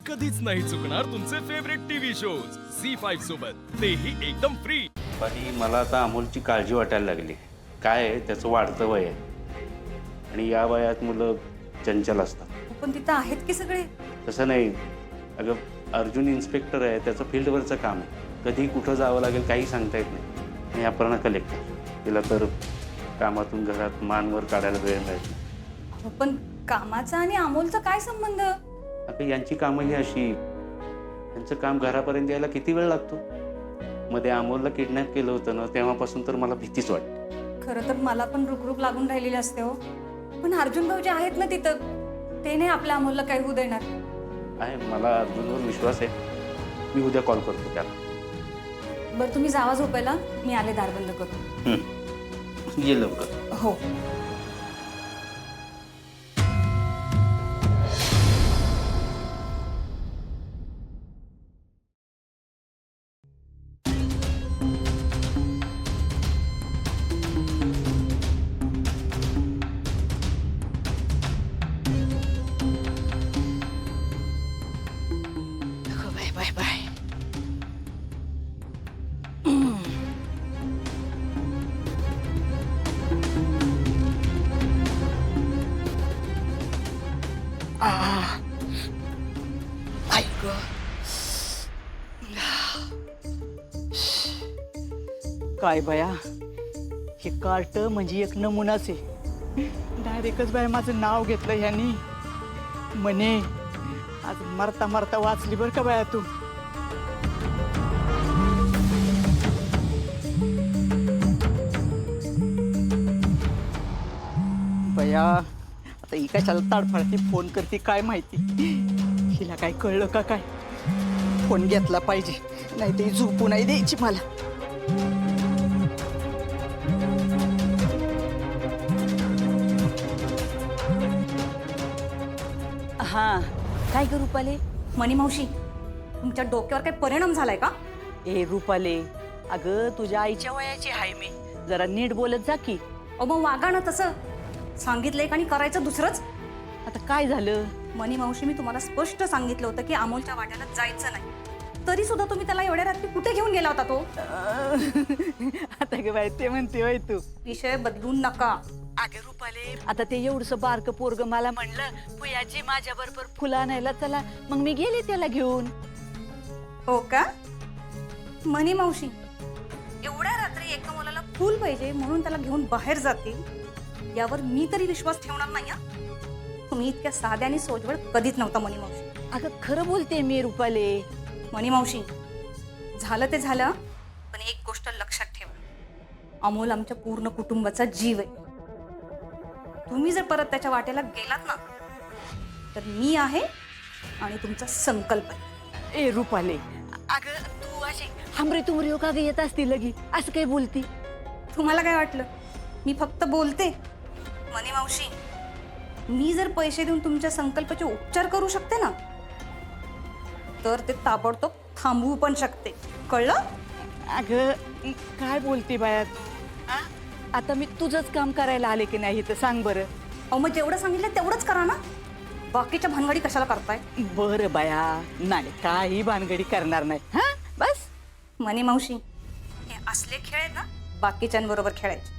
कधीच नाही चुकणार तुमचे फेवरेट टीव्ही शोज झी5 सोबत, तेही एकदम फ्री. आणि मला आता अमोलची काळजी वाटायला लागली. काय आहे, त्याचं वाढतं वय आहे आणि या वयात मुलं चंचल असतात. पण तिथं आहेत की सगळे. तसं नाही अगं, अर्जुन इन्स्पेक्टर आहे, त्याचं फील्डवरचं काम आहे. कधी कुठं जावं लागेल काही सांगता येत नाही. आणि अपर्णा कलेक्टर, तिला तर कामातून घरात मानवर काढायला वेळ मिळत नाही. पण कामाचा आणि अमोलचा काय संबंध? अगं यांची कामं ही अशी, त्यांचं काम घरापर्यंत यायला किती वेळ लागतो. मध्ये अमोलला किडनॅप केलं होतं ना, तेव्हापासून तर मला भीतीच वाटते. खरं तर मला पण रुकरुक लागून राहिलेली असते हो. पण अर्जुन भाऊ जे आहेत ना तिथं, ते नाही आपल्या अमोलला काही होऊ देणार. आहे, मला अर्जुनवर विश्वास आहे. मी उद्या कॉल करतो त्याला. बरं तुम्ही जावा झोपायला, मी आले दार बंद करू. ये लवकर. हो. Bye bye bye. ऐक काय बाया, हे कार्ट म्हणजे एक नमुनाच आहे. डायरेक्टच बाय माझं नाव घेतलं ह्यांनी. म्हणे आज मरता मरता वाचली बरं का बाया तू. बया आता ही कशाला ताडफाडती फोन करते काय माहिती. हिला काय कळलं का काय? फोन घेतला पाहिजे, नाही ते झोपू नाही द्यायची मला. हा काय ग रुपाले? मणी मावशी, तुमच्या डोक्यावर काही परिणाम झालाय का? ए रुपाले, अगं तुझ्या आईच्या वयाची आहे मी, जरा नीट बोलत जा की. मग वागा ना तसं. सांगितलंय आणि करायचं दुसरंच. आता काय झालं? मणी मावशी, मी तुम्हाला स्पष्ट सांगितलं होतं की अमोलच्या वाट्याला जायचं नाही. तरी सुद्धा तुम्ही त्याला एवढ्या रात्री कुठे घेऊन गेला होता तो? आता ग बाई ते म्हणते होय तू. विषय बदलून नका. अगे रुपाले, आता ते एवढंसं बारकं पोरग मला म्हणलं पुयाजी माझ्या बरोबर फुलं आणायला चला, मग मी गेले त्याला घेऊन. हो का? मणी मावशी, एवढ्या रात्री एका मुलाला फूल पाहिजे म्हणून त्याला घेऊन बाहेर जातील, यावर मी तरी विश्वास ठेवणार नाही. तुम्ही इतक्या साध्या आणि सोजवळ कधीच नव्हता मणी मावशी. अगं खरं बोलते मी रुपाले. मणी मावशी, झालं ते झालं, पण एक गोष्ट लक्षात ठेवा. अमोल आमच्या पूर्ण कुटुंबाचा जीव आहे. तुम्ही जर परत त्याच्या वाट्याला गेलात ना, तर मी आहे आणि तुमचा संकल्प आहे. ए रुपाले, अगं तू अशी हमरे तुमरे हो का ग येत असती लगी, असं काय बोलती? तुम्हाला काय वाटलं मी फक्त बोलते? मणी मावशी, मी जर पैसे देऊन तुमच्या संकल्पाचे उपचार करू शकते ना, तर ते ताबडतोब थांबवू पण शकते. कळलं? अगं काय बोलते बाया तू? आ? आता मी तुझंच काम करायला आले की नाही तर सांग बरं. अहो मग जेवढं सांगितलं तेवढंच करा ना. बाकीच्या भानगडी कशाला करताय? बरं बाया, नाही काही भानगडी करणार नाही. हा बस. मणी मावशी, हे असले खेळ आहेत ना, बाकीच्यांबरोबर खेळायचे,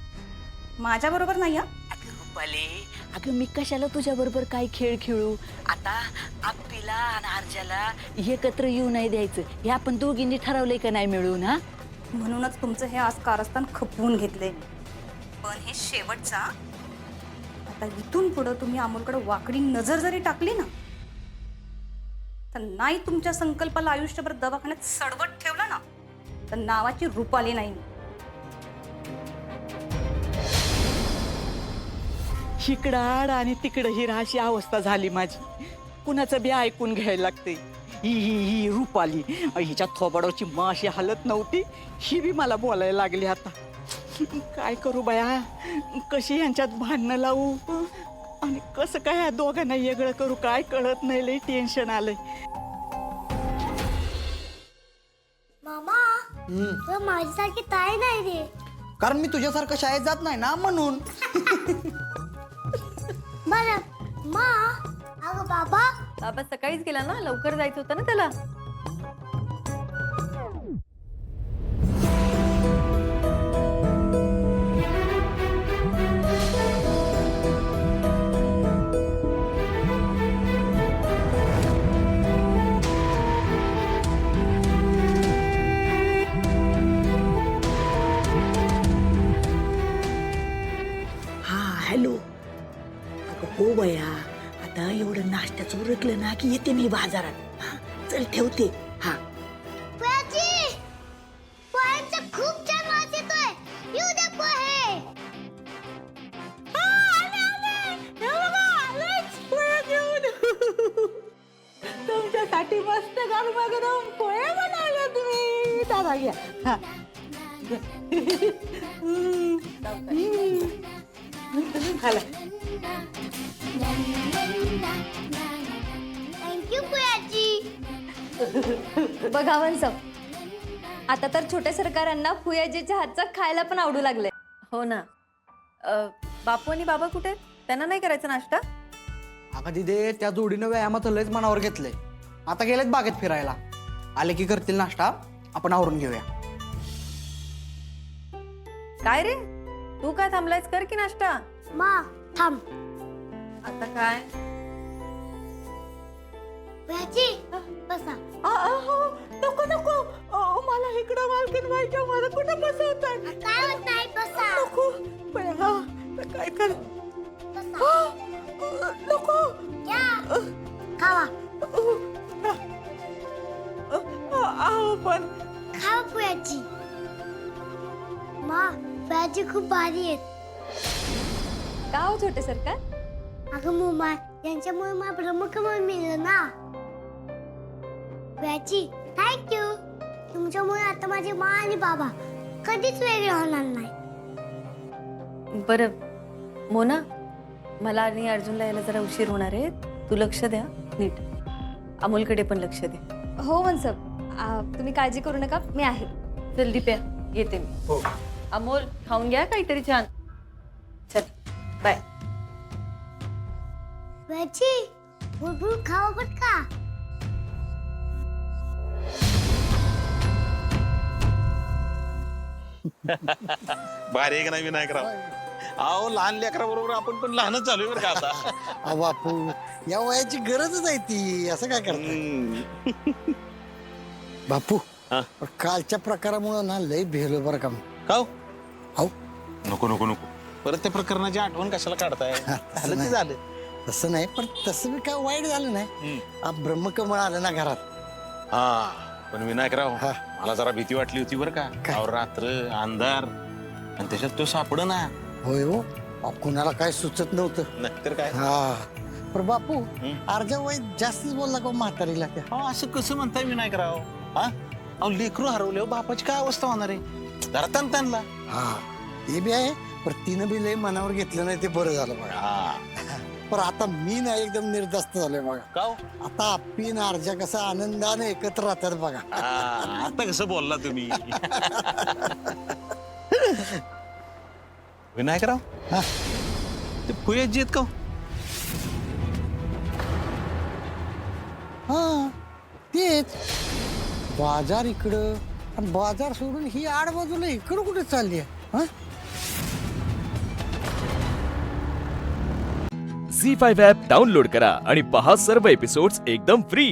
माझ्या बरोबर नाही. अगं रुपाले, अगं मी कशाला तुझ्या बरोबर काय खेळ खेळू? आता आपलीला आणि अर्जाला एकत्र येऊ नाही द्यायचं, हे आपण दोघींनी ठरवलंय का नाही मिळून? हा, म्हणूनच तुमचं हे आज कारस्थान खपवून घेतले. पण हे शेवटचा. आता इथून पुढं तुम्ही अमोलकडे वाकडी नजर जरी टाकली ना, तर नाही तुमच्या संकल्पाला आयुष्यभर दवाखान्यात सडवट ठेवलं ना, तर नावाची रुपाली नाही. इकडं आड आणि तिकडं हिरा अशी अवस्था झाली माझी. कुणाचं बी ऐकून घ्यायला लागते. ही रुपाली, हिच्या थोबाडाची माशी हालत नव्हती, ही बी मला बोलायला लागली. आता काय करू बाया, कशी यांच्यात भांडणं लावू आणि कसं काय ह्या दोघांना वेगळं करू काय कळत नाही. लई टेन्शन आलंय. मामा, तुला माझ्यासारखी ताई नाही रे. कारण मी तुझ्यासारखं शाळेत जात नाही ना म्हणून. बरं मा, अगं बाबा, बाबा सकाळीच गेला ना, लवकर जायचं होतं ना त्याला. हा हॅलो. अगं हो बया, आता एवढं नाश्त्याचं उरकलं ना की येते मी बाजारात. हा, चल ठेवते. हा पोह्याची पोह्यांचा खूप छान वास येतोय. येऊ दे पोहे. तुमच्यासाठी मस्त गरम पोहे बनवले तुम्ही. दादा घ्या. हा. खाला. थँक्यू पोह्याची. बघा वंसप, आता तर छोट्या सरकारांना फुयाजीच्या हातचं खायला पण आवडू लागलंय. हो ना. बापू आणि बाबा कुठे आहेत? त्यांना नाही करायचा नाश्ता? अगं दिदे, त्या जोडीनं व्यायामात लयच मनावर घेतलंय. आता गेलेत बागेत फिरायला. आले की करतील नाश्ता, आपण आवरून घेऊया. काय रे, तू काय थांबलायस? कर की नाश्ता. मा थांब. आता काय? पोह्याची बसा. नको नको. मला इकडं मालकीन व्हायच्या. मला कुठं बसवत आहे? काय होत नाही, बसा. नको. बया, काय कर. बसा. नको. या खावा. पण खावा पोह्याची. मा पोह्याची खूप भारी आहेत. का हो छोटे सरकार? अगं मुमा, यांच्यामुळे मला ब्रह्मकमळ मिळलं ना. पोह्याची थँक्यू. तुमच्यामुळे आता माझे मा आणि बाबा कधीच वेगळे होणार नाही. बरं मोना, मला आणि अर्जुनला यायला जरा उशीर होणार आहे. तू लक्ष द्या नीट. अमोलकडे पण लक्ष दे. हो वंसप, तुम्ही काळजी करू नका, मी आहे. चल दिप्या, येते मी. अमोल, खाऊन घ्या काहीतरी छान. चल बाय. पोह्याची भरपूर खावा बट का. भारी आहे का नाही विनायकराव? अहो लहान लेकरा बरोबर आपण पण लहानच झालोय बरं का आता. अहो बापू, या वयाची गरजच आहे ती. असं काय करता बापू? हा? कालच्या प्रकारामुळे ना लय भेलो बरं का. का हो? अहो नको नको नको, परत त्या प्रकरणाची आठवण कशाला काढताय? झालं ते झालं. तसं नाही, पण तसं बी काय वाईट झालं नाही. ब्रह्मकमळ आलं ना घरात. हा पण विनायकराव, हा. मला जरा भीती वाटली होती बरं का. काय? अहो, रात्र अंधार आणि त्याच्यात तो सापड ना. होय हो. अहो, कुणाला काय सुचत नव्हतं. नाहीतर काय. हा पण बापू, अर्ध्या वयात जास्तच बोलला का म्हातारीला त्या. अहो, असं कसं म्हणताय विनायकराव? हा अहो, लेकरू हरवले हो, बापाची काय अवस्था होणार आहे? जरा त्यांना. हा ते बी आहे, पण तिनं बी लय मनावर घेतलं नाही, ते बरं झालं बघा. हा पण आता मी ना एकदम निर्धास्त झालोय बघा. का हो? आता आप्पी आणि अर्जा कसं आनंदाने एकत्र राहतात बघा. हा, आता कसं बोलला तुम्ही? विनायकराव, हा? ते फुयाजी आहेत का हो? हा तेच. बाजार इकडं आणि बाजार सोडून ही आडबाजूला इकडं कुठे चालली आहे? हा? झी5 ॲप डाउनलोड करा आणि पहा सर्व एपिसोड्स एकदम फ्री.